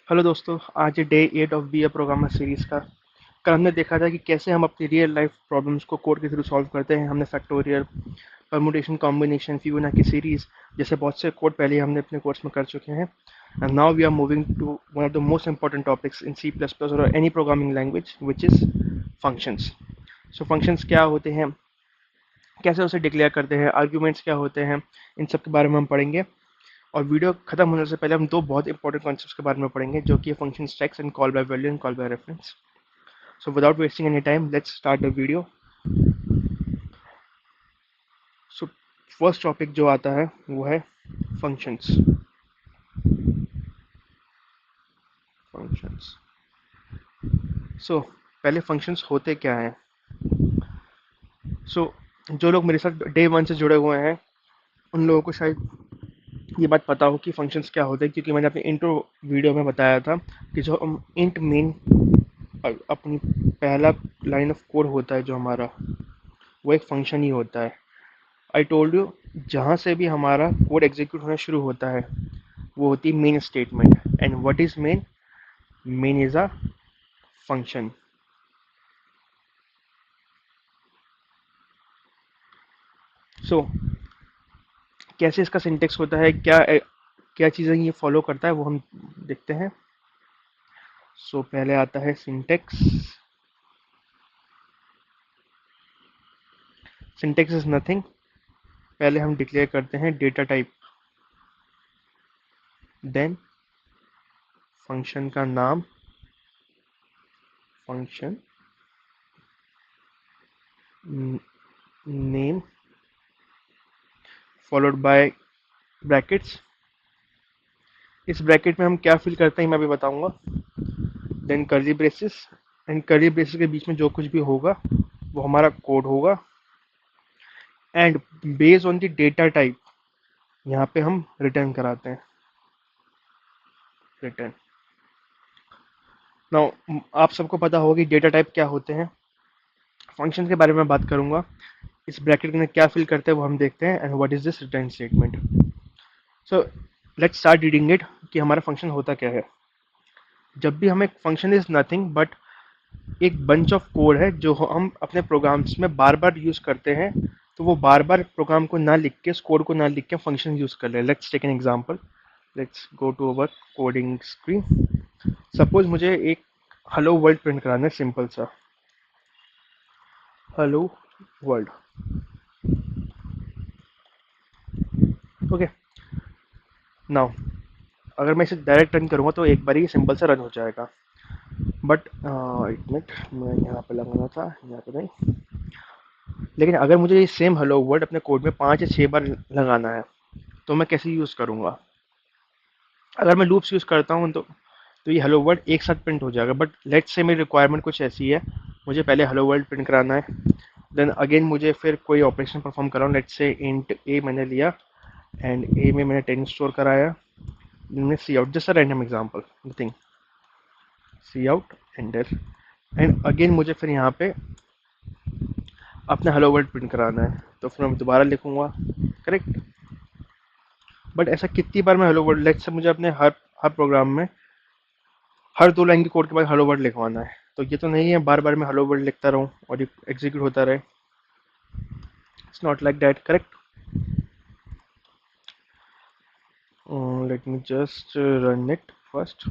Hello दोस्तों, आज day 8 of be a programmer series का। कल हमने देखा था कि कैसे हम अपनी रियल लाइफ प्रॉब्लम्स को कोड के थ्रू सॉल्व करते हैं। हमने factorial, permutation, combination, Fibonacci series जैसे बहुत से कोड पहले ही हमने अपने कोर्स में कर चुके हैं। And now we are moving to one of the most important topics in C plus plus और any programming language which is functions. So functions क्या होते हैं, कैसे उसे डिक्लेयर करते हैं, आर्ग्यूमेंट्स क्या होते हैं, इन सब के बारे में हम पढ़ेंगे। और वीडियो खत्म होने से पहले हम दो बहुत इंपॉर्टेंट कॉन्सेप्ट्स के बारे में पढ़ेंगे, जो कि function stacks and call by value and call by reference. So without wasting any time, let's start the video. So first topic जो आता है वो है फंक्शंस। फंक्शंस सो पहले फंक्शंस होते क्या हैं। जो लोग मेरे साथ डे वन से जुड़े हुए हैं उन लोगों को शायद ये बात पता हो कि फंक्शंस क्या होते हैं, क्योंकि मैंने अपने इंट्रो वीडियो में बताया था कि जो हम इंट मेन अपनी पहला लाइन ऑफ कोड होता है जो हमारा, वो एक फंक्शन ही होता है। आई टोल्ड यू, जहाँ से भी हमारा कोड एग्जीक्यूट होना शुरू होता है वो होती है main statement. And what is main? Main is a function. So कैसे इसका सिंटेक्स होता है, क्या क्या चीज़ें ये फॉलो करता है, वो हम देखते हैं। पहले आता है सिंटेक्स। सिंटेक्स इज नथिंग, पहले हम डिक्लेयर करते हैं डेटा टाइप, देन फंक्शन का नाम, function name followed by brackets. इस ब्रैकेट में हम क्या फिल करते हैं मैं अभी बताऊंगा। Then curly braces, and curly braces के बीच में जो कुछ भी होगा वो हमारा कोड होगा। And based on the data type यहाँ पे हम रिटर्न कराते हैं, रिटर्न। नाउ आप सबको पता होगा कि डेटा टाइप क्या होते हैं। फंक्शन के बारे में बात करूंगा, इस ब्रैकेट में क्या फिल करते हैं वो हम देखते हैं। And what is this return statement. So let's start reading it कि हमारा फंक्शन होता क्या है। जब भी हमें फंक्शन इज नथिंग बट एक बंच ऑफ कोड है जो हम अपने प्रोग्राम्स में बार बार यूज करते हैं, तो वो बार बार प्रोग्राम को ना लिख के, इस कोड को ना लिख के फंक्शन यूज कर ले। Let's take an example. Let's go to our coding screen. Suppose मुझे एक हेलो वर्ल्ड प्रिंट कराना है, सिंपल सा हेलो वर्ल्ड। ओके, नाउ अगर मैं इसे डायरेक्ट रन करूंगा तो एक बार ही सिंपल सा रन हो जाएगा। बट एक मिनट, मैं यहाँ पे लगाना था, यहाँ पे नहीं। लेकिन अगर मुझे ये सेम हेलो वर्ड अपने कोड में 5 या 6 बार लगाना है तो मैं कैसे यूज़ करूँगा। अगर मैं लूप्स यूज़ करता हूँ तो ये हेलो वर्ड एक साथ प्रिंट हो जाएगा। बट लेट्स से मेरी रिक्वायरमेंट कुछ ऐसी है, मुझे पहले हेलो वर्ल्ड प्रिंट कराना है, देन अगेन मुझे फिर कोई ऑपरेशन परफॉर्म कराऊँ। लेट्स से इंट ए मैंने लिया एंड ए में मैंने 10 स्टोर कराया, मैंने c out, just a random example, nothing, c out enter. And again मुझे फिर यहाँ पे अपना हेलो वर्ल्ड प्रिंट कराना है, तो फिर मैं दोबारा लिखूंगा, करेक्ट। बट ऐसा कितनी बार मैं हेलो वर्ल्ड, लेट्स से मुझे अपने हर हर प्रोग्राम में हर 2 लाइन के कोड के बाद हेलो वर्ल्ड लिखवाना है, तो ये तो नहीं है बार बार मैं हेलो वर्ल्ड लिखता रहूं और ये एग्जीक्यूट होता रहे। It's not like that, correct. Let me just run it first.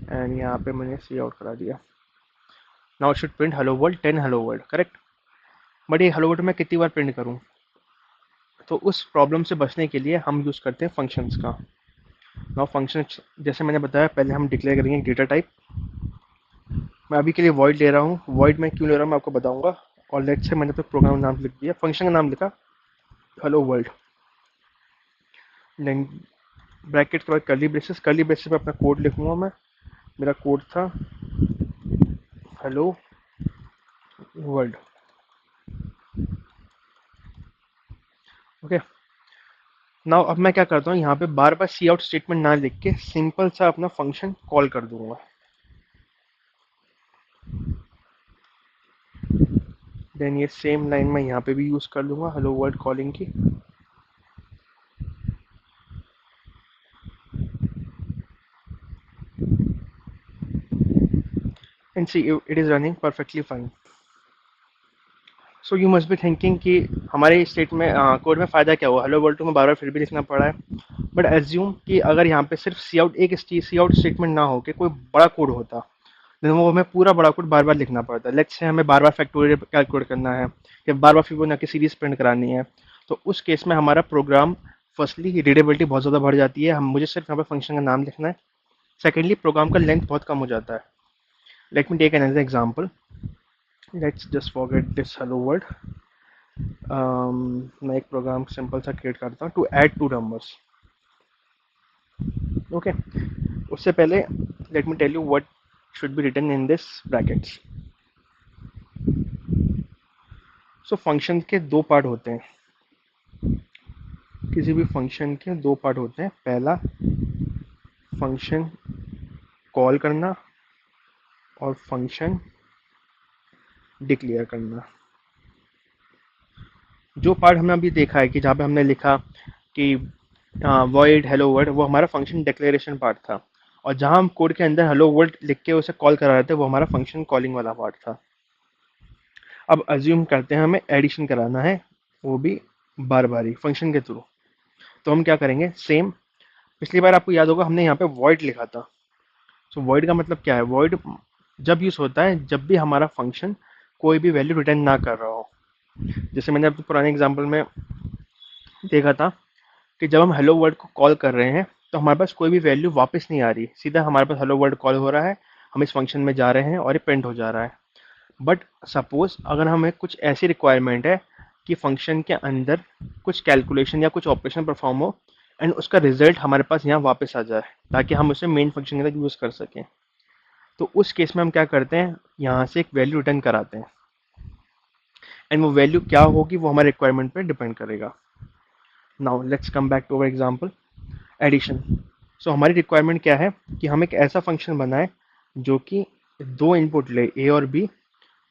And यहाँ पे मैंने सी आउट करा दिया। Now should print hello world 10 hello world, correct. But ये हेलो वर्ल्ड मैं कितनी बार प्रिंट करूँ, तो उस प्रॉब्लम से बचने के लिए हम यूज़ करते हैं फंक्शंस का। नाउ फंक्शन, जैसे मैंने बताया, पहले हम डिक्लेयर करेंगे डेटा टाइप। मैं अभी के लिए वॉइड ले रहा हूँ, वॉइड मैं क्यों ले रहा हूँ मैं आपको बताऊंगा। और लेट से मैंने तो प्रोग्राम नाम लिख दिया, फंक्शन का नाम लिखा हेलो वर्ल्ड, देन ब्रैकेट के बाद कर्ली ब्रेसेस में अपना कोड लिखूंगा मैं। मेरा कोड था हेलो वर्ल्ड। ओके, नाउ अब मैं क्या करता हूँ, यहाँ पे बार बार सी आउट स्टेटमेंट ना लिख के सिंपल सा अपना फंक्शन कॉल कर दूंगा। देन ये सेम लाइन मैं यहाँ पे भी यूज़ कर लूँगा हेलो वर्ल्ड कॉलिंग की। And see it is running perfectly fine. So you must be thinking कि हमारे स्टेट में कोड में फ़ायदा क्या हुआ, हेलो वर्ल्ड टू में बार बार फिर भी लिखना पड़ा है. बट एज्यूम कि अगर यहाँ पे सिर्फ सी आउट एक सी आउट स्टेटमेंट ना हो के कोई बड़ा कोड होता, देन वो हमें पूरा बड़ा कोड बार बार लिखना पड़ता है. लेट्स से हमें बार बार फैक्टोरियल कैलकुलेट करना है या बार बार फिबोनाची सीरीज प्रिंट करानी है. तो उस केस में हमारा प्रोग्राम फर्स्टली रीडेबिलिटी बहुत ज़्यादा बढ़ जाती है, हम मुझे सिर्फ यहाँ पे फंक्शन का नाम लिखना है. सेकेंडली प्रोग्राम का लेंथ बहुत कम हो जाता है. Let me take an example. Let's just forget this hello world. मैं एक प्रोग्राम सिंपल सा क्रिएट करता हूँ to add two numbers. Okay, उससे पहले let me tell you what should be written in this brackets. So function के दो part होते हैं. किसी भी फंक्शन के दो पार्ट होते हैं. पहला फंक्शन कॉल करना और फंक्शन डिक्लेयर करना. जो पार्ट हमने अभी देखा है कि जहाँ पे हमने लिखा कि वॉइड हेलो वर्ल्ड, वो हमारा फंक्शन डिक्लेरेशन पार्ट था. और जहाँ हम कोड के अंदर हेलो वर्ल्ड लिख के उसे कॉल करा रहे थे, वो हमारा फंक्शन कॉलिंग वाला पार्ट था. अब अज्यूम करते हैं हमें एडिशन कराना है, वो भी बार बारी फंक्शन के थ्रू. तो हम क्या करेंगे, सेम पिछली बार आपको याद होगा हमने यहाँ पे वॉइड लिखा था. सो वॉइड का मतलब क्या है, वॉइड जब यूज होता है जब भी हमारा फंक्शन कोई भी वैल्यू रिटर्न ना कर रहा हो. जैसे मैंने अपने पुराने एग्जाम्पल में देखा था कि जब हम हेलो वर्ल्ड को कॉल कर रहे हैं तो हमारे पास कोई भी वैल्यू वापस नहीं आ रही, सीधा हमारे पास हेलो वर्ल्ड कॉल हो रहा है, हम इस फंक्शन में जा रहे हैं और ये प्रिंट हो जा रहा है. बट सपोज अगर हमें कुछ ऐसी रिक्वायरमेंट है कि फंक्शन के अंदर कुछ कैलकुलेशन या कुछ ऑपरेशन परफॉर्म हो एंड उसका रिजल्ट हमारे पास यहाँ वापस आ जाए ताकि हम उसे मेन फंक्शन के अंदर यूज़ कर सकें. तो उस केस में हम क्या करते हैं, यहाँ से एक वैल्यू रिटर्न कराते हैं. एंड वो वैल्यू क्या होगी वो हमारे रिक्वायरमेंट पे डिपेंड करेगा. Now let's come back to our example, addition. So हमारी रिक्वायरमेंट क्या है कि हम एक ऐसा फंक्शन बनाएं जो कि दो इनपुट ले, ए और बी,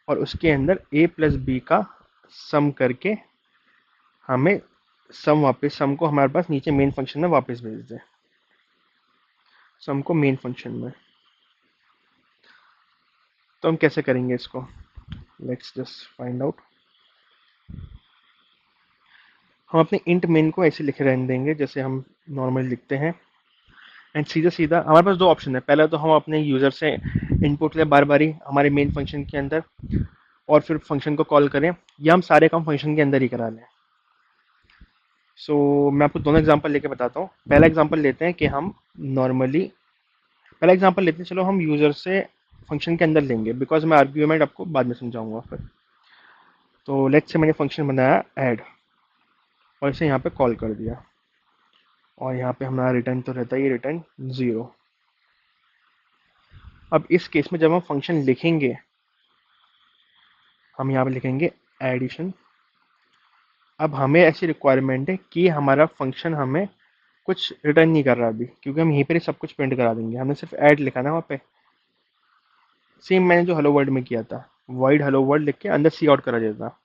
और उसके अंदर ए प्लस बी का सम करके हमें सम को हमारे पास नीचे मेन फंक्शन में वापस भेज दे. सम को मेन फंक्शन में. तो हम कैसे करेंगे इसको, लेट्स जस्ट फाइंड आउट. हम अपने इंट मेन को ऐसे लिखे रहने देंगे जैसे हम नॉर्मली लिखते हैं. एंड सीधा सीधा हमारे पास दो ऑप्शन है. पहला तो हम अपने यूज़र से इनपुट ले बार बारी हमारे मेन फंक्शन के अंदर और फिर फंक्शन को कॉल करें, या हम सारे काम फंक्शन के अंदर ही करा लें. मैं आपको दोनों एग्जांपल लेके बताता हूँ. पहला एग्जांपल लेते हैं कि हम नॉर्मली पहला एग्जांपल लेते हैं, चलो हम यूज़र से फंक्शन के अंदर लेंगे बिकॉज मैं आर्ग्यूमेंट आपको बाद में समझाऊंगा फिर. तो लेट्स से मैंने फंक्शन बनाया ऐड और इसे यहाँ पे कॉल कर दिया और यहाँ पे हमारा रिटर्न तो रहता ही रिटर्न 0. अब इस केस में जब हम फंक्शन लिखेंगे हम यहाँ पे लिखेंगे एडिशन. अब हमें ऐसी रिक्वायरमेंट है कि हमारा फंक्शन हमें कुछ रिटर्न नहीं कर रहा अभी, क्योंकि हम यहीं पर ही सब कुछ प्रिंट करा देंगे. हमने सिर्फ ऐड लिखा ना वहाँ पे, सेम मैंने जो हेलो वर्ल्ड में किया था, वाइड हेलो वर्ल्ड लिख के अंदर सी आउट करा देता.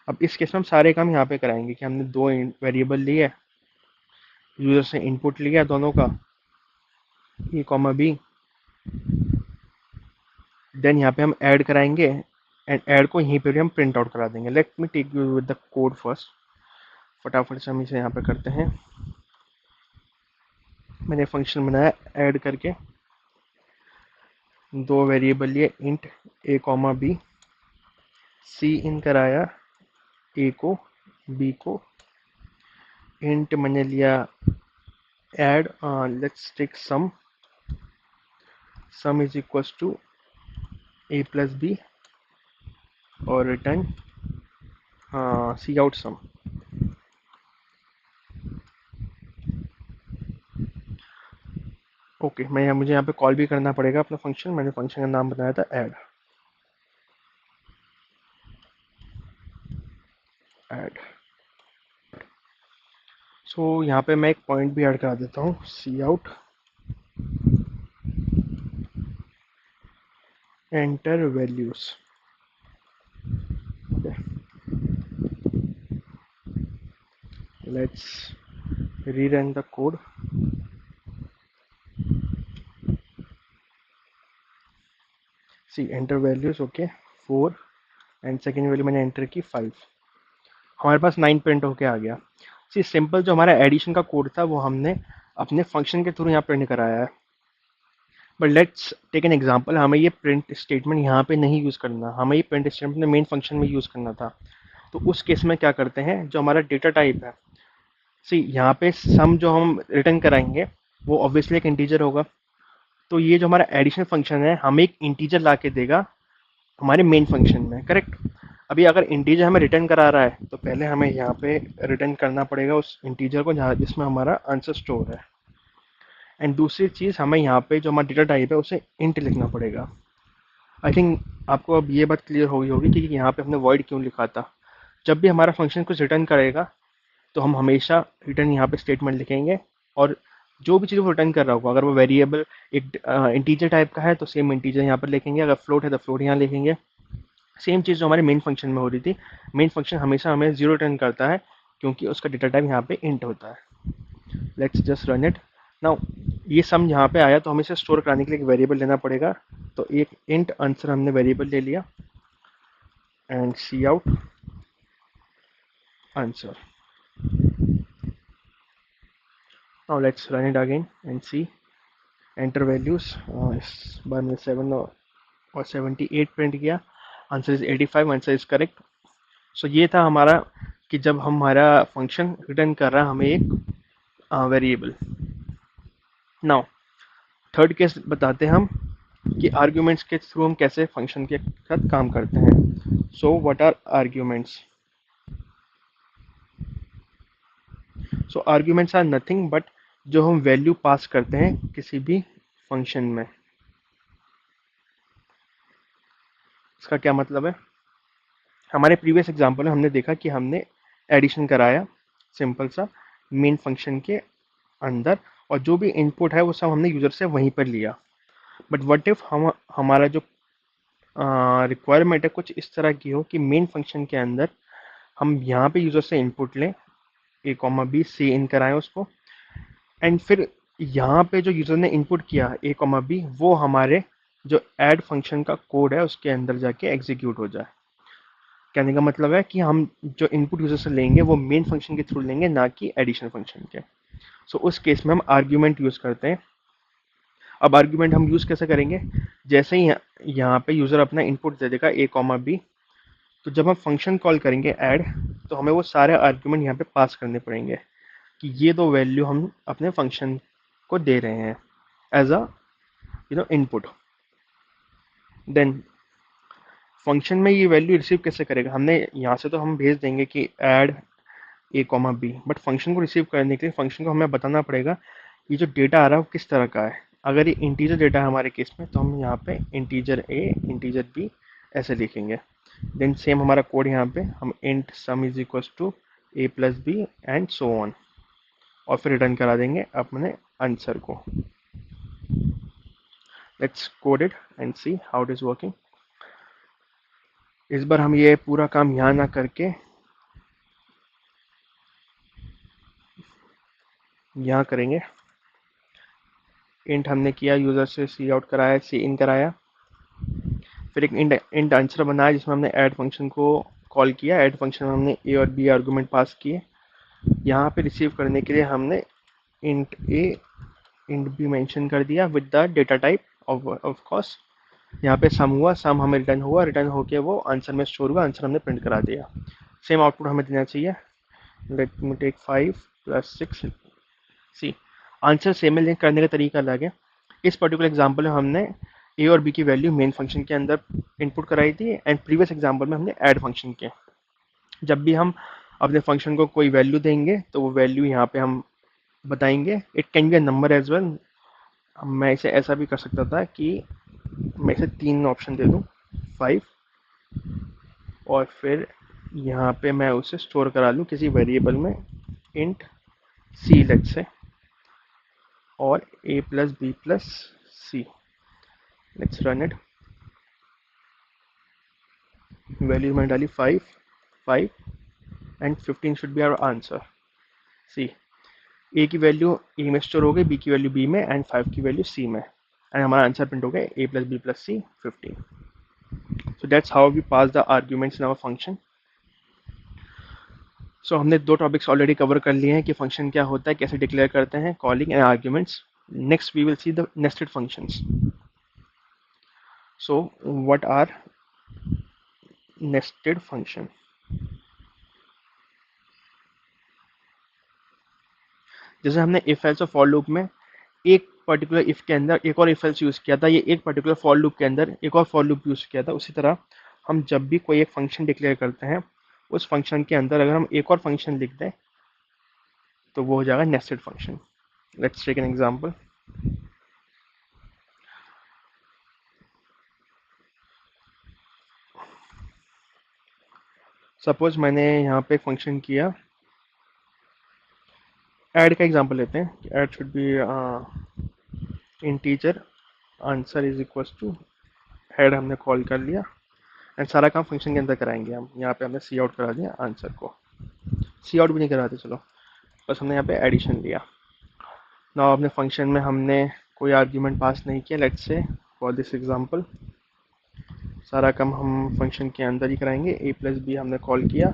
अब इस केस में हम सारे काम यहाँ पे कराएंगे कि हमने दो वेरिएबल लिए, यूजर से इनपुट लिया दोनों का, ए कॉमा बी, देन यहाँ पे हम ऐड कराएंगे एंड ऐड को यहीं पे भी हम प्रिंट आउट करा देंगे. Let me take you with the code first. फटाफट से हम इसे यहाँ पे करते हैं. मैंने फंक्शन बनाया ऐड करके, दो वेरिएबल लिए int A comma B, C in कराया ए को बी को, इंट मैंने लिया add, let's take sum is equals to A plus B और return C out sum. Okay, मुझे यहाँ पे कॉल भी करना पड़ेगा अपना फंक्शन. मैंने फंक्शन का नाम बनाया था ऐड. ऐड. यहाँ पे मैं एक पॉइंट भी ऐड करा देता हूँ, c out enter values. Let's rerun the code. C enter values, okay 4 and second value मैंने एंटर की 5, हमारे पास 9 प्रिंट होके आ गया। सी सिंपल जो हमारा एडिशन का कोड था वो हमने अपने फंक्शन के थ्रू यहाँ प्रिंट कराया है। But let's take an example, हमें ये प्रिंट स्टेटमेंट यहाँ पे नहीं यूज़ करना, हमें ये प्रिंट स्टेटमेंट अपने मेन फंक्शन में यूज़ करना था। तो उस केस में क्या करते हैं, जो हमारा डेटा टाइप है, सी यहाँ पे सम जो हम रिटर्न कराएंगे वो ऑब्वियसली एक इंटीजर होगा। तो ये जो हमारा एडिशन फंक्शन है हमें एक इंटीजर ला के देगा हमारे मेन फंक्शन में, करेक्ट। अभी अगर इंटीजर हमें रिटर्न करा रहा है तो पहले हमें यहाँ पे रिटर्न करना पड़ेगा उस इंटीजर को जहाँ जिसमें हमारा आंसर स्टोर है। एंड दूसरी चीज़, हमें यहाँ पे जो हमारा डेटा टाइप है उसे इंट लिखना पड़ेगा। आई थिंक आपको अब ये बात क्लियर हो गई होगी कि यहाँ पे हमने वॉइड क्यों लिखा था। जब भी हमारा फंक्शन कुछ रिटर्न करेगा तो हम हमेशा रिटर्न यहाँ पे स्टेटमेंट लिखेंगे, और जो भी चीज़ वो रिटर्न कर रहा होगा, अगर वो वेरिएबल एक इंटीजर टाइप का है तो सेम इंटीजर यहाँ पर लिखेंगे, अगर फ्लोट है तो फ्लोट यहाँ लिखेंगे। सेम चीज़ जो हमारे मेन फंक्शन में हो रही थी, मेन फंक्शन हमेशा हमें जीरो रिटर्न करता है क्योंकि उसका डेटा टाइप यहाँ पे इंट होता है। Let's just run it now. ये सम यहाँ पे आया तो हमें इसे स्टोर कराने के लिए एक वेरिएबल लेना पड़ेगा। तो एक इंट आंसर हमने वेरिएबल ले लिया and C out answer. Now let's run it again and c enter values. इस बार मैंने 7 और 78 प्रिंट किया, answer is 85, answer is correct. So ये था हमारा कि जब हमारा फंक्शन रिटर्न कर रहा है हमें एक वेरिएबल। नाउ थर्ड केस बताते हैं हम कि आर्ग्यूमेंट्स के थ्रू हम कैसे फंक्शन के साथ काम करते हैं। So what are arguments? So arguments are nothing but जो हम वैल्यू पास करते हैं किसी भी फंक्शन में। इसका क्या मतलब है? हमारे प्रीवियस एग्जांपल में हमने देखा कि हमने एडिशन कराया सिंपल सा मेन फंक्शन के अंदर, और जो भी इनपुट है वो सब हमने यूजर से वहीं पर लिया। बट व्हाट इफ हम हमारा जो रिक्वायरमेंट है कुछ इस तरह की हो कि मेन फंक्शन के अंदर हम यहाँ पे यूजर से इनपुट लें, ए कॉमा बी सी इन कराएं उसको, एंड फिर यहाँ पे जो यूजर ने इनपुट किया ए कॉमा बी वो हमारे जो ऐड फंक्शन का कोड है उसके अंदर जाके एग्जीक्यूट हो जाए। कहने का मतलब है कि हम जो इनपुट यूजर से लेंगे वो मेन फंक्शन के थ्रू लेंगे, ना कि एडिशन फंक्शन के। सो उस केस में हम आर्ग्यूमेंट यूज करते हैं। अब आर्ग्यूमेंट हम यूज कैसे करेंगे? जैसे ही यहाँ पे यूजर अपना इनपुट दे देगा ए कॉमा बी, तो जब हम फंक्शन कॉल करेंगे ऐड, तो हमें वो सारे आर्ग्यूमेंट यहाँ पे पास करने पड़ेंगे कि ये दो वैल्यू हम अपने फंक्शन को दे रहे हैं as a input. Then function में ये वैल्यू रिसीव कैसे करेगा? हमने यहाँ से तो हम भेज देंगे कि add A comma B, but function को रिसीव करने के लिए फंक्शन को हमें बताना पड़ेगा ये जो डेटा आ रहा है वो किस तरह का है। अगर ये इंटीजर डेटा है हमारे केस में तो हम यहाँ पे इंटीजर ए इंटीजर बी ऐसे लिखेंगे। देन सेम हमारा कोड यहाँ पे हम int sum is equal to A plus B and so on, और फिर रिटर्न करा देंगे अपने आंसर को। Let's code it and see how it is working. इस बार हम ये पूरा काम यहाँ ना करके यहाँ करेंगे। इंट हमने किया, यूजर से सी आउट कराया, सी इन कराया, फिर एक इंट आंसर बनाया जिसमें हमने ऐड फंक्शन को कॉल किया, ऐड फंक्शन में हमने ए और बी आर्गूमेंट पास किए। यहाँ पे रिसीव करने के लिए हमने int A int be mention कर दिया with the data type of course. यहाँ पे सम हुआ, सम हमें रिटर्न हुआ, रिटर्न होके वो आंसर में स्टोर हुआ, आंसर हमने प्रिंट करा दिया। सेम आउटपुट हमें देना चाहिए। लेट मी टेक 5 + 6 सी। आंसर सेम में लिंक करने का तरीका अलग है। इस पर्टिकुलर एग्जांपल में हमने ए और बी की वैल्यू मेन फंक्शन के अंदर इनपुट कराई थी, एंड प्रीवियस एग्जांपल में हमने ऐड फंक्शन के। जब भी हम अपने फंक्शन को कोई वैल्यू देंगे तो वो वैल्यू यहाँ पे हम बताएंगे। It can be a number as well. मैं इसे ऐसा भी कर सकता था कि मैं इसे 3 ऑप्शन दे दूँ, 5, और फिर यहाँ पे मैं उसे स्टोर करा लूँ किसी वेरिएबल में इंट सी लेट्स से, और a + b + c। Let's run it. Value मैंने डाली 5 5 and 15 should be our answer. See, a की वैल्यू ए में स्टोर हो गई, बी की वैल्यू बी में, एंड 5 की वैल्यू सी में। एंड हमारा आंसर प्रिंट हो गया a plus b plus c 15. So that's how we pass the arguments in our function. So हमने दो टॉपिक्स ऑलरेडी कवर कर लिए हैं कि फंक्शन क्या होता है, कैसे डिक्लेयर करते हैं, calling and arguments. Next we will see the nested functions. So what are nested function? जैसे हमने इफ एल्स और फॉर लूप में एक पर्टिकुलर इफ के अंदर एक और इफ एल्स यूज किया था, ये एक पर्टिकुलर फॉर लूप के अंदर एक और फॉर लूप यूज किया था, उसी तरह हम जब भी कोई एक फंक्शन डिक्लेयर करते हैं, उस फंक्शन के अंदर अगर हम एक और फंक्शन लिख दें तो वो हो जाएगा nested function. Let's take an example. Suppose मैंने यहाँ पे फंक्शन किया, ऐड का एग्जांपल लेते हैं. Add should be integer answer is equals to add. हमने कॉल कर लिया एंड सारा काम फंक्शन के अंदर कराएंगे हम. यहाँ पे हमने सी आउट करा दिया आंसर को. सी आउट भी नहीं कराते, चलो बस हमने यहाँ पे एडिशन लिया. ना अपने फंक्शन में हमने कोई आर्ग्यूमेंट पास नहीं किया. Let's say for this example सारा काम हम फंक्शन के अंदर ही कराएंगे. a प्लस बी हमने कॉल किया,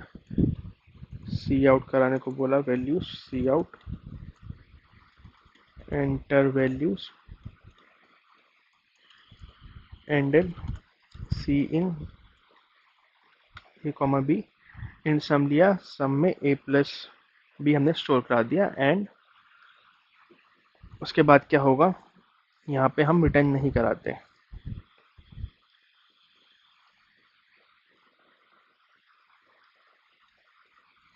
सी आउट कराने को बोला, वैल्यूज सी आउट, एंटर वैल्यूज, एंडल सी इन ए कॉमा बी. इन सम लिया, सम में a प्लस बी हमने स्टोर करा दिया. एंड उसके बाद क्या होगा, यहाँ पे हम रिटर्न नहीं कराते.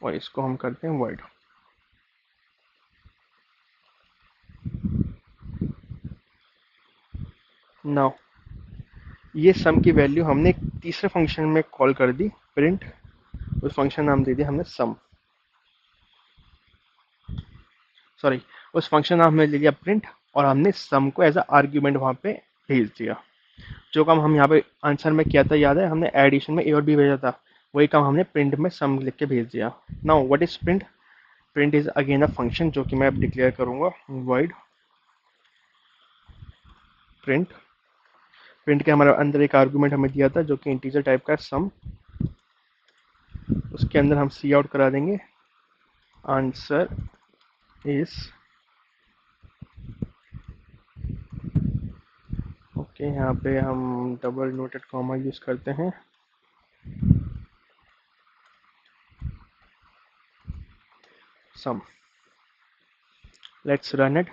और इसको हम करते हैं void. नाउ ये सम की वैल्यू हमने एक तीसरे फंक्शन में कॉल कर दी, प्रिंट. उस फंक्शन नाम दे दिया हमने सम, सॉरी उस फंक्शन नाम हमने ले लिया प्रिंट, और हमने सम को एज अ आर्ग्यूमेंट वहाँ पे भेज दिया. जो काम हम यहाँ पे आंसर में किया था याद है, हमने एडिशन में ए और बी भेजा था, वही काम हमने प्रिंट में सम लिख के भेज दिया. Now what is print? Print is again a function जो कि मैं अब डिक्लेयर करूंगा, void प्रिंट. प्रिंट के हमारे अंदर एक आर्गुमेंट हमें दिया था जो कि इंटीजर टाइप का सम. उसके अंदर हम सी आउट करा देंगे आंसर इज ओके. यहाँ पे हम डबल नोटेड कॉमा यूज करते हैं. Sum. Let's run it.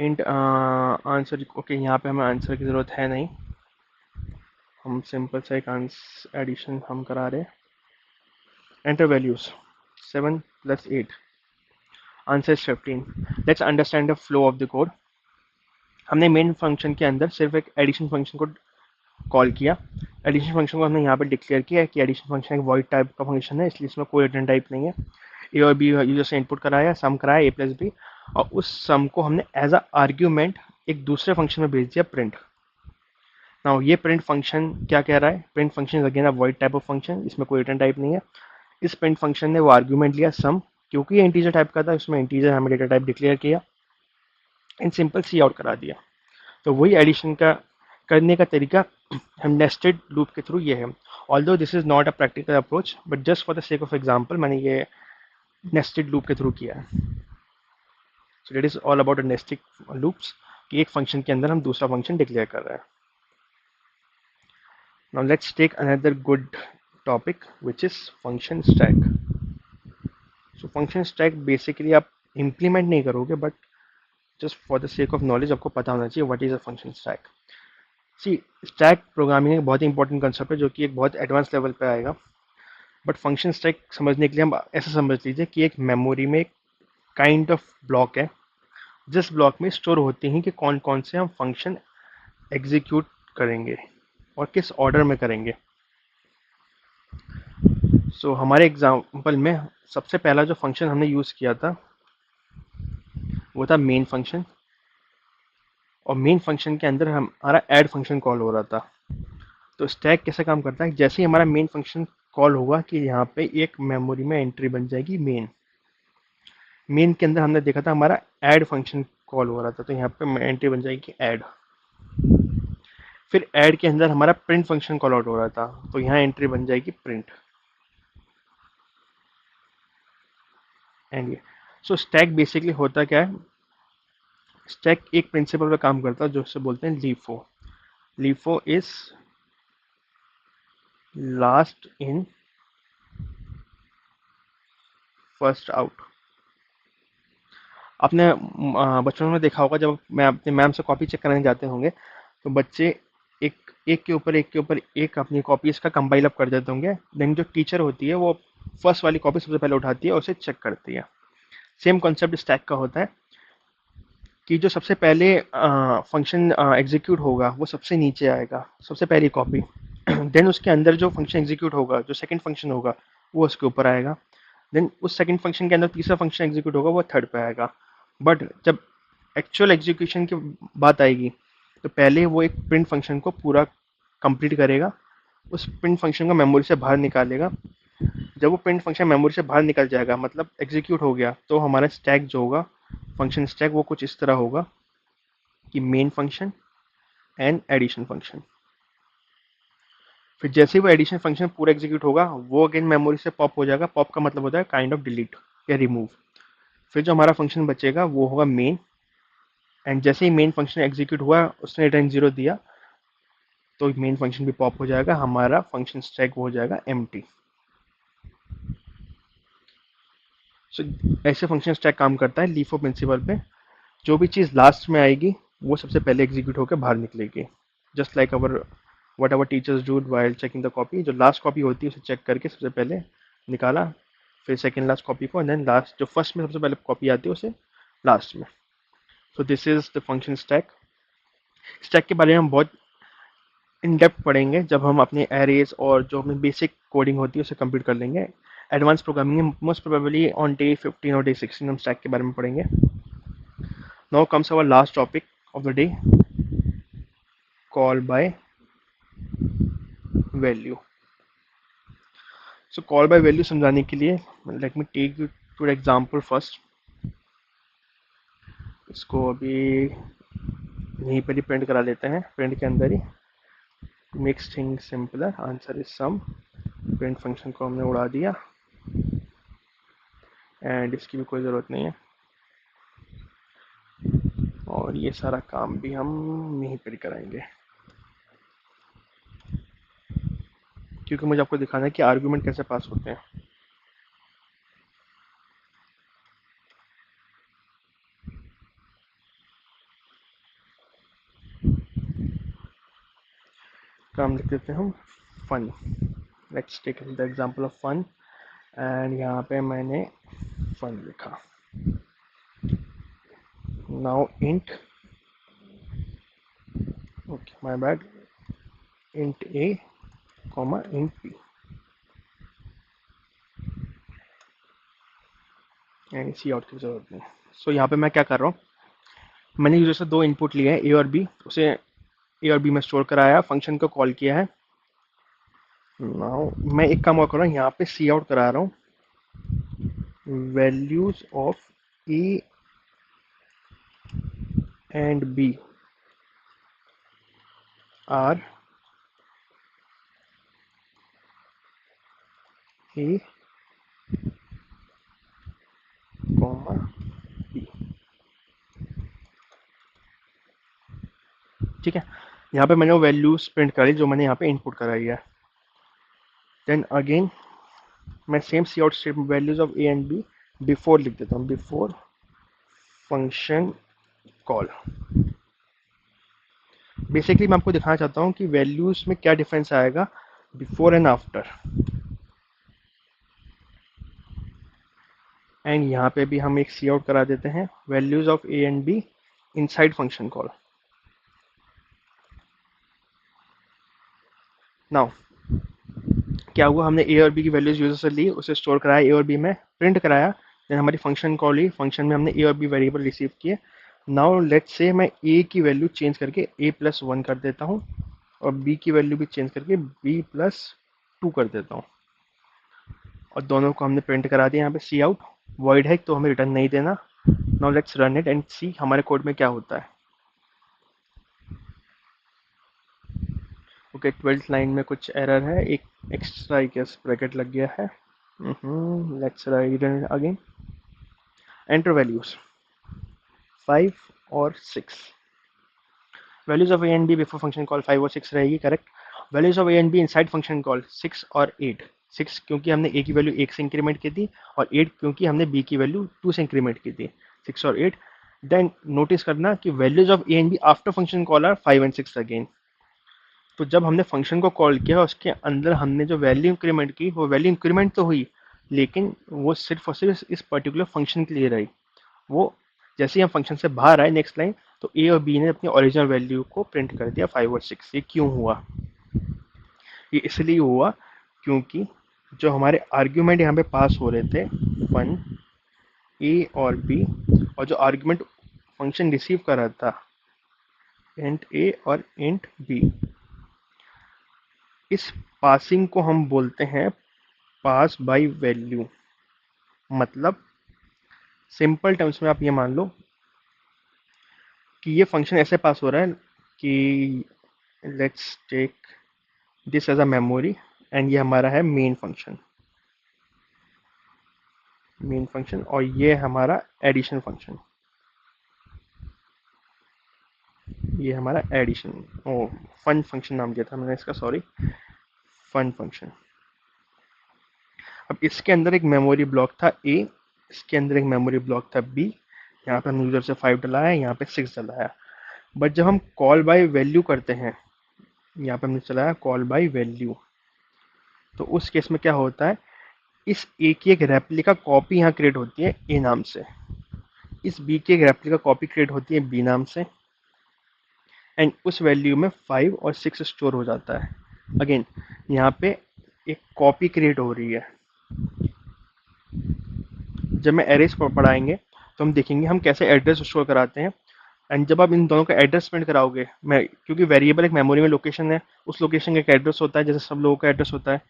Int answer okay. यहाँ पे हमें आंसर की ज़रूरत है नहीं, हम सिंपल सा एक एडिशन हम करा रहे. Enter values 7 plus 8, answer is 15. Let's understand the flow of the code. हमने मेन फंक्शन के अंदर सिर्फ एक एडिशन फंक्शन को कॉल किया. एडिशन फंक्शन को हमने यहाँ पे डिक्लेयर किया है कि एडिशन फंक्शन एक वॉइड टाइप का फंक्शन है, इसलिए इसमें कोई रिटर्न टाइप नहीं है. ए और बी यूजर से इनपुट कराया, सम कराया ए प्लस बी, और उस सम को हमने एज अ आर्ग्यूमेंट एक दूसरे फंक्शन में भेज दिया प्रिंट. नाउ ये प्रिंट फंक्शन क्या कह रहा है? Print function is again a void type of function, इसमें कोई रिटर्न टाइप नहीं है. इस प्रिंट फंक्शन ने वो आर्ग्यूमेंट लिया सम, क्योंकि ये इंटीजर टाइप का था, इसमें इंटीजर हमें डेटा टाइप डिक्लेयर किया एंड सिंपल सी आउट करा दिया. तो वही एडिशन का करने का तरीका हम नेस्टेड लूप के थ्रू ये है. Although this is not a practical approach, but just for the sake of example मैंने ये नेस्टेड लूप के थ्रू किया है. So that is all about nested loops, कि एक फंक्शन के अंदर हम दूसरा फंक्शन डिक्लेयर कर रहे हैं. Now let's take another good topic which is function stack. So function stack basically आप इम्प्लीमेंट नहीं करोगे, but just for the sake of knowledge आपको पता होना चाहिए what is a function stack. C stack programming एक बहुत ही इंपॉर्टेंट कंसेप्ट है जो कि एक बहुत एडवांस लेवल पे आएगा. बट फंक्शन स्टैक समझने के लिए हम ऐसा समझ लीजिए कि एक मेमोरी में एक काइंड ऑफ ब्लॉक है, जिस ब्लॉक में स्टोर होते हैं कि कौन कौन से हम फंक्शन एग्जीक्यूट करेंगे और किस ऑर्डर में करेंगे. सो हमारे एग्जाम्पल में सबसे पहला जो फंक्शन हमने यूज़ किया था वो था मेन फंक्शन, और मेन फंक्शन के अंदर हमारा ऐड फंक्शन कॉल हो रहा था. तो स्टैक कैसे काम करता है? जैसे ही हमारा मेन फंक्शन कॉल होगा कि यहाँ पे एक मेमोरी में एंट्री बन जाएगी मेन. मेन के अंदर हमने देखा था हमारा ऐड फंक्शन कॉल हो रहा था, तो यहाँ पे एंट्री बन जाएगी ऐड। फिर ऐड के अंदर हमारा प्रिंट फंक्शन कॉल आउट हो रहा था, तो यहाँ एंट्री बन जाएगी प्रिंट। एंड ये सो स्टैक बेसिकली होता क्या है, स्टैक एक प्रिंसिपल पे काम करता है जो उससे बोलते हैं LIFO. LIFO is last in first out. आपने बचपन में देखा होगा, जब मैं अपने मैम से कॉपी चेक कराने जाते होंगे तो बच्चे एक एक के ऊपर एक के ऊपर एक अपनी कॉपीज का कंपाइल अप कर देते होंगे, देन जो टीचर होती है वो फर्स्ट वाली कॉपी सबसे पहले उठाती है और उसे चेक करती है। सेम कॉन्सेप्ट स्टैक का होता है कि जो सबसे पहले फंक्शन एग्जीक्यूट होगा वो सबसे नीचे आएगा, सबसे पहली कॉपी। देन उसके अंदर जो फंक्शन एग्जीक्यूट होगा, जो सेकंड फंक्शन होगा, वो उसके ऊपर आएगा। देन उस सेकंड फंक्शन के अंदर तीसरा फंक्शन एग्जीक्यूट होगा, वो थर्ड पे आएगा। बट जब एक्चुअल एग्जीक्यूशन की बात आएगी तो पहले वो एक प्रिंट फंक्शन को पूरा कंप्लीट करेगा, उस प्रिंट फंक्शन को मेमोरी से बाहर निकालेगा। जब वो प्रिंट फंक्शन मेमोरी से बाहर निकल जाएगा, मतलब एग्जीक्यूट हो गया, तो हमारा स्टैक जो होगा, फंक्शन स्टैक, वो कुछ इस तरह होगा कि main function and addition function. फिर जैसे ही वो एडिशन फंक्शन पूरा एग्जीक्यूट होगा, वो अगेन मेमोरी से पॉप हो जाएगा। पॉप का मतलब होता है काइंड ऑफ डिलीट या रिमूव। फिर जो हमारा फंक्शन बचेगा वो होगा मेन, एंड जैसे ही मेन फंक्शन एग्जीक्यूट हुआ, उसने रिटर्न जीरो दिया, तो मेन फंक्शन भी पॉप हो जाएगा, हमारा फंक्शन स्टैक हो जाएगा एम्प्टी। सो ऐसे फंक्शन स्टैक काम करता है लीफो प्रिंसिपल पे। जो भी चीज़ लास्ट में आएगी वो सबसे पहले एग्जीक्यूट होकर बाहर निकलेगी। Just like our what our teachers do while checking the copy, जो लास्ट कॉपी होती है उसे चेक करके सबसे पहले निकाला, फिर सेकेंड लास्ट कॉपी को, एंड देन लास्ट जो फर्स्ट में सबसे पहले कॉपी आती है उसे लास्ट में। So this is the function stack. Stack के बारे में हम बहुत इन डेप्थ पढ़ेंगे जब हम अपने एरेज और जो हमें बेसिक कोडिंग होती है उसे कंप्लीट कर लेंगे। Advance programming most probably on day 15 और डे 16 हम स्टैक के बारे में पढ़ेंगे। Now comes our last topic of the day, call by value. So call by value समझाने के लिए let me take you to example first. इसको अभी यहीं पर ही प्रिंट करा लेते हैं, प्रिंट के अंदर ही, makes thing simpler. Answer is sum. Print function को हमने उड़ा दिया एंड इसकी भी कोई ज़रूरत नहीं है, और ये सारा काम भी हम यहीं पर ही कराएंगे, क्योंकि मुझे आपको दिखाना है कि आर्गुमेंट कैसे पास होते हैं। काम लिख देते हैं हम fun. Let's take the example of fun, and यहाँ पे मैंने फन लिखा। Now int, okay my bad, int A comma int B, and C out की जरूरत नहीं। सो यहाँ पे मैं क्या कर रहा हूँ, मैंने यूजर से दो इनपुट लिए हैं, ए और बी, उसे ए और बी में स्टोर कराया, फंक्शन को कॉल किया है। नाउ मैं एक काम और कर रहा हूँ, यहाँ पे सी आउट करा रहा हूँ values of A and B are A comma B. ठीक है, यहाँ पे मैंने वो वैल्यूज प्रिंट करी जो मैंने यहाँ पे इनपुट कराई है। देन अगेन मैं same C out state values of A and B before लिख देता हूँ, बिफोर फंक्शन कॉल। बेसिकली मैं आपको दिखाना चाहता हूँ कि वैल्यूज में क्या डिफरेंस आएगा बिफोर एंड आफ्टर। एंड यहाँ पे भी हम एक सी आउट करा देते हैं values of A and B inside function call. Now क्या हुआ, हमने ए और बी की वैल्यूज यूजर से ली, उसे स्टोर कराया ए और बी में, प्रिंट कराया, देन हमारी फंक्शन कॉल हुई, फंक्शन में हमने ए और बी वेरिएबल रिसीव किए। नाउ लेट्स से मैं ए की वैल्यू चेंज करके ए प्लस वन कर देता हूँ, और बी की वैल्यू भी चेंज करके बी प्लस टू कर देता हूँ, और दोनों को हमने प्रिंट करा दिया। यहाँ पे सी आउट वॉइड है तो हमें रिटर्न नहीं देना, now let's run it and see हमारे कोड में क्या होता है। ओके, 12th लाइन में कुछ एरर है, एक एक्स्ट्रा आई गेस ब्रैकेट लग गया है। Let's write it again. Enter values 5 और 6। Values of A and B before function call 5 और 6 रहेगी, correct. Values of A and B inside function call 6 और 8। 6 क्योंकि हमने ए की वैल्यू 1 से इंक्रीमेंट की थी, और 8 क्योंकि हमने बी की वैल्यू 2 से इंक्रीमेंट की थी। 6 और 8। देन नोटिस करना कि values of A and B after function call are 5 and 6 again. तो जब हमने फंक्शन को कॉल किया उसके अंदर हमने जो वैल्यू इंक्रीमेंट की वो वैल्यू इंक्रीमेंट तो हुई, लेकिन वो सिर्फ और सिर्फ इस पर्टिकुलर फंक्शन के लिए रही। वो जैसे ही हम फंक्शन से बाहर आए नेक्स्ट लाइन, तो ए और बी ने अपनी ओरिजिनल वैल्यू को प्रिंट कर दिया 5 और 6। ये क्यों हुआ? ये इसलिए हुआ क्योंकि जो हमारे आर्ग्यूमेंट यहाँ पे पास हो रहे थे, 1 ए और बी, और जो आर्ग्यूमेंट फंक्शन रिसीव कर रहा था, इंट ए और इंट बी, इस पासिंग को हम बोलते हैं पास बाय वैल्यू। मतलब सिंपल टर्म्स में आप ये मान लो कि ये फंक्शन ऐसे पास हो रहा है कि let's take this as a memory, and ये हमारा है मेन फंक्शन। और ये हमारा एडिशन फंक्शन। ये हमारा एडिशन, ओ फन फंक्शन नाम दिया था मैंने इसका, सॉरी, फन फंक्शन। अब इसके अंदर एक मेमोरी ब्लॉक था ए, इसके अंदर एक मेमोरी ब्लॉक था बी। यहाँ पे हमने यूजर से 5 डलाया, यहाँ पे 6 डलाया। बट जब हम कॉल बाय वैल्यू करते हैं, यहाँ पे हमने चलाया कॉल बाय वैल्यू, तो उस केस में क्या होता है, इस ए की एक रेप्लिका कॉपी यहाँ क्रिएट होती है ए नाम से, इस बी की एक रेप्लिका कॉपी क्रिएट होती है बी नाम से, एंड उस वैल्यू में 5 और 6 स्टोर हो जाता है। अगेन यहाँ पे एक कॉपी क्रिएट हो रही है। जब मैं एरेस पढ़ाएंगे तो हम देखेंगे हम कैसे एड्रेस स्टोर कराते हैं। एंड जब आप इन दोनों का एड्रेस प्रिंट कराओगे, मैं क्योंकि वेरिएबल एक मेमोरी में लोकेशन है, उस लोकेशन का एक एड्रेस होता है जैसे सब लोगों का एड्रेस होता है,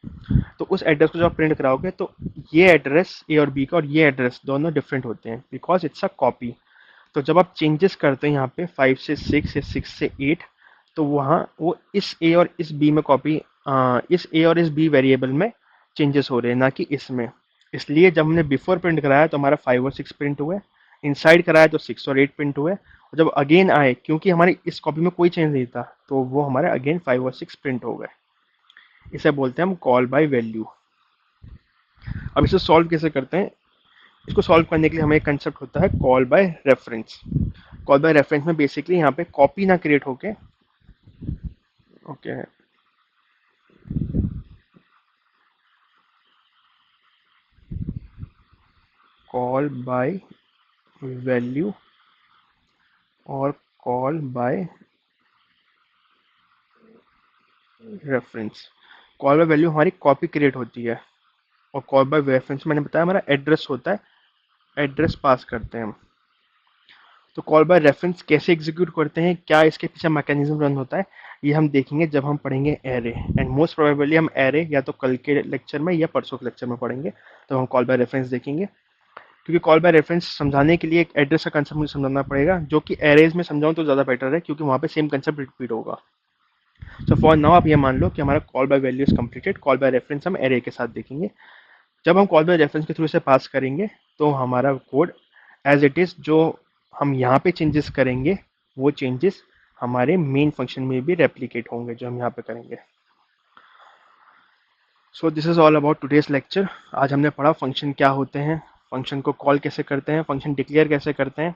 तो उस एड्रेस को जब आप प्रिंट कराओगे तो ये एड्रेस ए और बी का और ये एड्रेस दोनों डिफरेंट होते हैं, बिकॉज इट्स अ कॉपी। तो जब आप चेंजेस करते हैं यहाँ पे 5 से 6 या 6 से 8, तो वहाँ वो इस ए और इस बी में कॉपी, इस ए और इस बी वेरिएबल में चेंजेस हो रहे हैं, ना कि इसमें। इसलिए जब हमने बिफोर प्रिंट कराया तो हमारा 5 और 6 प्रिंट हुए, इनसाइड कराया तो 6 और 8 प्रिंट हुए, और जब अगेन आए क्योंकि हमारी इस कॉपी में कोई चेंज नहीं था, तो वो हमारे अगेन 5 और 6 प्रिंट हो गए। इसे बोलते हैं हम कॉल बाय वैल्यू। अब इसे सॉल्व कैसे करते हैं? इसको सॉल्व करने के लिए हमें एक कंसेप्ट होता है call by reference. Call by reference में बेसिकली यहाँ पे कॉपी ना क्रिएट होके, ओके, कॉल बाय वैल्यू और call by reference. Call by value हमारी कॉपी क्रिएट होती है, और कॉल बाय रेफरेंस मैंने बताया हमारा एड्रेस होता है, एड्रेस पास करते हैं हम। तो कॉल बाय रेफरेंस कैसे एग्जीक्यूट करते हैं, क्या इसके पीछे मैकेनिज्म रन होता है, ये हम देखेंगे जब हम पढ़ेंगे एरे। एंड मोस्ट प्रोबेबली हम एरे या तो कल के लेक्चर में या परसों के लेक्चर में पढ़ेंगे, तो हम कॉल बाय रेफरेंस देखेंगे। क्योंकि कॉल बाय रेफरेंस समझाने के लिए एक एड्रेस का कंसेप्ट मुझे समझाना पड़ेगा, जो कि एरेज में समझाऊं तो ज़्यादा बेटर है, क्योंकि वहाँ पे सेम कंसेप्ट रिपीट होगा। सो फॉर नाउ आप ये मान लो कि हमारा call by value is completed. Call by reference हम एरे के साथ देखेंगे। जब हम कॉल बाय रेफरेंस के थ्रू इसे पास करेंगे तो हमारा कोड एज इट इज़, जो हम यहाँ पे चेंजेस करेंगे वो चेंजेस हमारे मेन फंक्शन में भी रेप्लिकेट होंगे जो हम यहाँ पे करेंगे। So this is all about today's lecture. आज हमने पढ़ा फंक्शन क्या होते हैं, फंक्शन को कॉल कैसे करते हैं, फंक्शन डिक्लेयर कैसे करते हैं।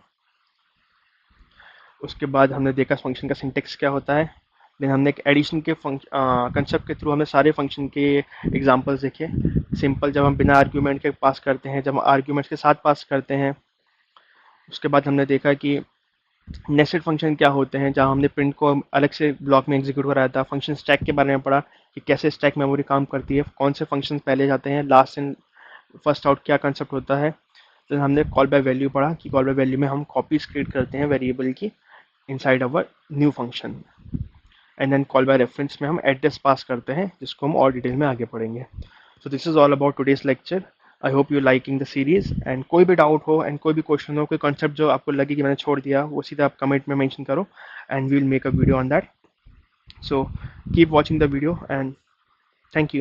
उसके बाद हमने देखा फंक्शन का सिंटेक्स क्या होता है। देन हमने एक एडिशन के कंसेप्ट के थ्रू हमने सारे फंक्शन के एग्जांपल्स देखे। सिंपल जब हम बिना आर्ग्यूमेंट के पास करते हैं, जब हम आर्ग्यूमेंट्स के साथ पास करते हैं। उसके बाद हमने देखा कि नेस्टेड फंक्शन क्या होते हैं, जहाँ हमने प्रिंट को अलग से ब्लॉक में एग्जीक्यूट कराया था। फंक्शन स्टैक के बारे में पढ़ा कि कैसे स्टैक मेमोरी काम करती है, कौन से फंक्शन पहले जाते हैं, लास्ट एंड फर्स्ट आउट क्या कंसेप्ट होता है। तो हमने कॉल बाय वैल्यू पढ़ा कि कॉल बाय वैल्यू में हम कॉपीज क्रिएट करते हैं वेरिएबल की inside our new function. And then call by reference में हम एड्रेस पास करते हैं, जिसको हम और डिटेल में आगे पढ़ेंगे। सो this is all about today's lecture. I hope you liking the series, and कोई भी डाउट हो एंड कोई भी क्वेश्चन हो, कोई कॉन्सेप्ट जो आपको लगे कि मैंने छोड़ दिया, वो सीधा आप कमेंट में मेंशन करो and we will make a video on that. So keep watching the video and thank you.